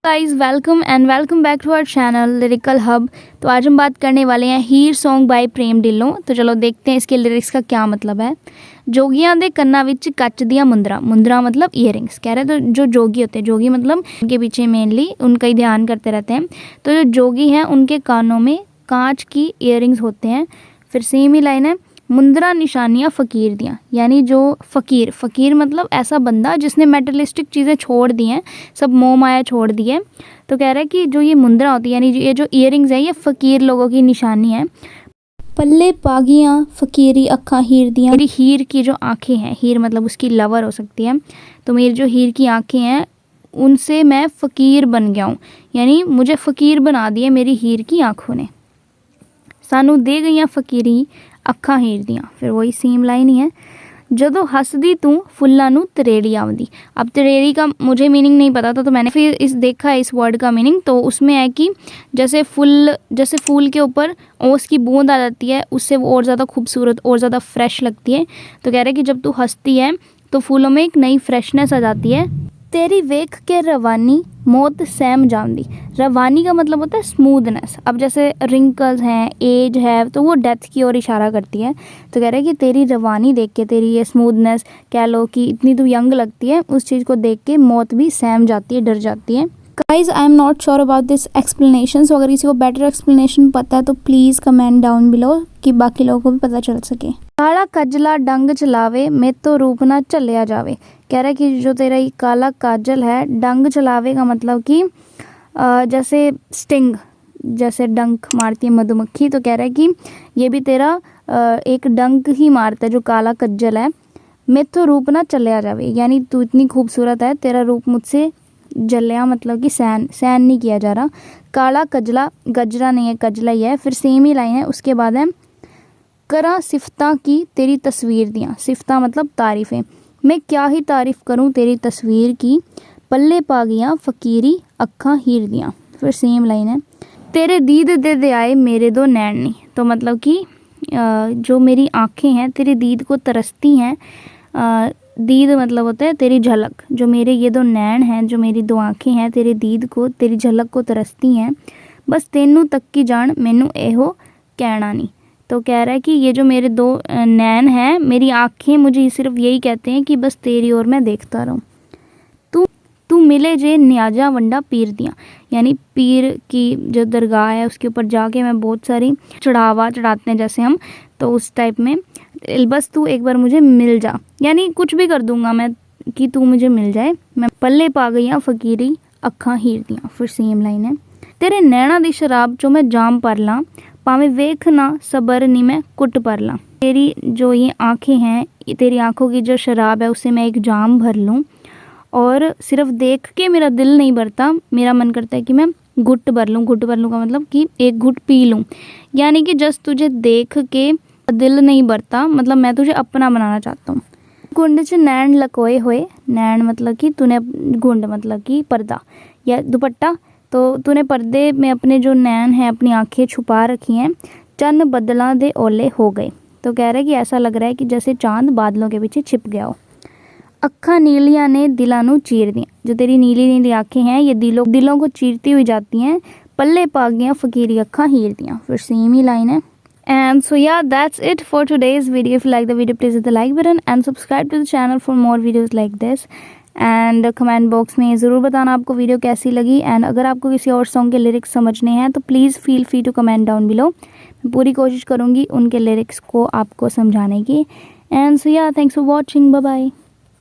Guys welcome back to our channel lyrical hub. तो आज हम बात करने वाले हैं हीर सॉन्ग बाय प्रेम ढिल्लों। तो चलो देखते हैं इसके लिरिक्स का क्या मतलब है। जोगियां दे कन्ना विच कच दियां मुंदरा, मुंदरा मतलब ईयरिंग्स कह रहे हैं। तो जो जोगी होते हैं, जोगी मतलब उनके पीछे मेनली उनका ही ध्यान करते रहते हैं। तो जो जोगी हैं उनके कानों में कांच की ईयरिंग्स होते हैं। फिर सेम ही लाइन है, मुंदरा निशानियाँ फ़कीर दियाँ, यानी जो फ़कीर मतलब ऐसा बंदा जिसने मेटलिस्टिक चीज़ें छोड़ दी हैं, सब मोह माया छोड़ दी है। तो कह रहा है कि जो ये मुंदरा होती है, यानी ये जो ईयरिंग्स है, ये फ़कीर लोगों की निशानी है। पल्ले पागियाँ फ़कीरी अक्खां हीर दियाँ, मेरी हीर की जो आँखें हैं, हीर मतलब उसकी लवर हो सकती है, तो मेरी जो हीर की आँखें हैं उनसे मैं फ़कीर बन गया हूँ, यानी मुझे फ़कीर बना दिया मेरी हीर की आँखों ने। सानू दे गईयां फ़कीरी अक्खां हीर दियाँ, फिर वही सेम लाइन ही है। जदों हसदी तू फुल्लां नू तरेड़ी आवदी। अब तरेड़ी का मुझे मीनिंग नहीं पता था, तो मैंने फिर देखा इस वर्ड का मीनिंग। तो उसमें है कि जैसे फूल के ऊपर ओस की बूंद आ जाती है, उससे वो और ज़्यादा खूबसूरत और ज़्यादा फ्रेश लगती है। तो कह रहे हैं कि जब तू हंसती है तो फूलों में एक नई फ्रेशनेस आ जाती है। तेरी वेख के रवानी मौत सहम जांदी। रवानी का मतलब होता है स्मूथनेस। अब जैसे रिंकल्स हैं, एज है, तो वो डेथ की ओर इशारा करती है। तो कह रहे हैं कि तेरी रवानी देख के, तेरी ये स्मूथनेस कह लो कि इतनी तू यंग लगती है, उस चीज़ को देख के मौत भी सहम जाती है, डर जाती है। Guys I am not sure about this explanation, so अगर किसी को बेटर एक्सप्लेनेशन पता है तो प्लीज़ कमेंट डाउन बिलो कि बाकी लोगों को भी पता चल सके। काला कजला डंग चलावे मैं तो रूप ना चलिया जावे। कह रहा है कि जो तेरा ये काला काजल है, डंग चलावे का मतलब कि जैसे स्टिंग, जैसे डंक मारती है मधुमक्खी, तो कह रहा है कि ये भी तेरा एक डंक ही मारता है जो काला कज्जल है। मैं तो रूप ना चलिया जावे, यानी तू इतनी खूबसूरत है, तेरा रूप मुझसे जलिया मतलब कि सहन नहीं किया जा रहा। काला कजला, गजरा नहीं है कजला ही है। फिर सेम ही लाइन है, उसके बाद है करा सिफता की तेरी तस्वीर दियाँ। सिफता मतलब तारीफ़ें, मैं क्या ही तारीफ़ करूँ तेरी तस्वीर की। पल्ले पा गया फ़कीरी अक्खां हीर दियाँ। फिर सेम लाइन है, तेरे दीद दे आए मेरे दो नैन नहीं। तो मतलब कि जो मेरी आँखें हैं तेरी दीद को तरसती हैं। दीद मतलब होता है तेरी झलक। जो मेरे ये दो नैन हैं, जो मेरी दो आँखें हैं, तेरे दीद को, तेरी झलक को तरसती हैं। बस तेनू तक की जान मैनू एहो कहना नहीं। तो कह रहा है कि ये जो मेरे दो नैन हैं, मेरी आँखें मुझे सिर्फ यही कहते हैं कि बस तेरी ओर मैं देखता रहूँ। तू मिले जे न्याजा वंडा पीर दियाँ, यानी पीर की जो दरगाह है उसके ऊपर जाके मैं बहुत सारी चढ़ावा चढ़ाते हैं जैसे हम, तो उस टाइप में बस तू एक बार मुझे मिल जा, यानी कुछ भी कर दूंगा मैं कि तू मुझे मिल जाए। मैं पल्ले पा गई हाँ फ़कीरी अक्खां हीर दियाँ। फिर सेम लाइन है, तेरे नैना दी शराब चो मैं जाम पर ला, पावे वेख ना सबर नहीं मैं कुट पर ला। तेरी जो ये आँखें हैं, तेरी आँखों की जो शराब है उससे मैं एक जाम भर लूँ, और सिर्फ देख के मेरा दिल नहीं भरता, मेरा मन करता है कि मैं घुट भर लूँ। घुट भर लूँ का मतलब कि एक घुट पी लूँ, यानी कि जस्ट तुझे देख के दिल नहीं भरता, मतलब मैं तुझे अपना बनाना चाहता हूँ। गुंड च नैन लकोए हुए, नैन मतलब कि तूने, गुंड मतलब कि पर्दा या दुपट्टा, तो तूने पर्दे में अपने जो नैन हैं, अपनी आँखें छुपा रखी हैं। चन्न बदलां दे ओले हो गए। तो कह रहा है कि ऐसा लग रहा है कि जैसे चांद बादलों के पीछे छिप गया हो। अक्खां नीलियां ने दिलां नू चीर दियां। जो तेरी नीली नीली आँखें हैं, ये दिलों को चीरती हुई जाती हैं। पल्ले पा गया फ़कीरी अक्खां हीर दियां। फिर सेम ही लाइन है। And so yeah, that's it for today's video. If you like the video, please hit the like button and subscribe to the channel for more videos like this. And comment box में ज़रूर बताना आपको video कैसी लगी। And अगर आपको किसी और सॉन्ग के लिरिक्स समझने हैं तो please feel free to comment down below. मैं पूरी कोशिश करूँगी उनके लिरिक्स को आपको समझाने की। And so yeah, thanks for watching, bye bye.